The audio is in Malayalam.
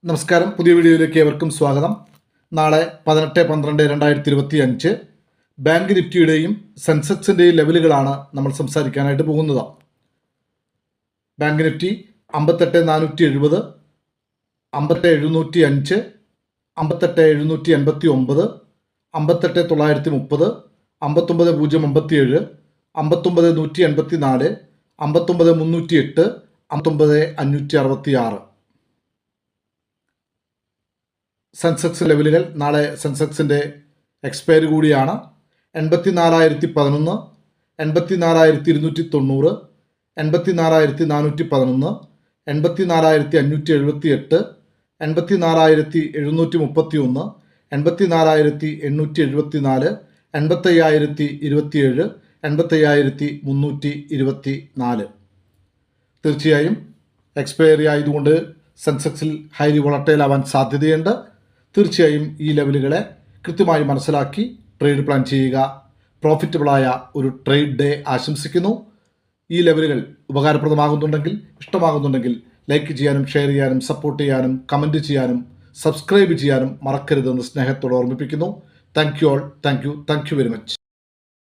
നമസ്കാരം, പുതിയ വീഡിയോയിലേക്ക് ഏവർക്കും സ്വാഗതം. നാളെ 18/12/2025 ബാങ്ക് നിഫ്റ്റിയുടെയും സെൻസെക്സിൻ്റെയും ലെവലുകളാണ് നമ്മൾ സംസാരിക്കാനായിട്ട് പോകുന്നത്. Bank Nifty 58,470, 58,705, 58,789, 58,930, 59,057, 59,184, 59,308, 59,566. സെൻസെക്സ് ലെവലുകൾ. നാളെ സെൻസെക്സിൻ്റെ എക്സ്പയറി കൂടിയാണ്. 84,011, 84,290, 84,411, 84,578, 84,731, 84,874, 85,027, 85,324. തീർച്ചയായും എക്സ്പയറി ആയതുകൊണ്ട് സെൻസെക്സിൽ ഹൈലി വോളട്ടൈൽ ആവാൻ സാധ്യതയുണ്ട്. തീർച്ചയായും ഈ ലെവലുകളെ കൃത്യമായി മനസ്സിലാക്കി ട്രേഡ് പ്ലാൻ ചെയ്യുക. പ്രോഫിറ്റബിളായ ഒരു ട്രേഡ് ഡേ ആശംസിക്കുന്നു. ഈ ലെവലുകൾ ഉപകാരപ്രദമാകുന്നുണ്ടെങ്കിൽ, ഇഷ്ടമാകുന്നുണ്ടെങ്കിൽ ലൈക്ക് ചെയ്യാനും ഷെയർ ചെയ്യാനും സപ്പോർട്ട് ചെയ്യാനും കമൻറ്റ് ചെയ്യാനും സബ്സ്ക്രൈബ് ചെയ്യാനും മറക്കരുതെന്ന് സ്നേഹത്തോടെ ഓർമ്മിപ്പിക്കുന്നു. Thank you very much.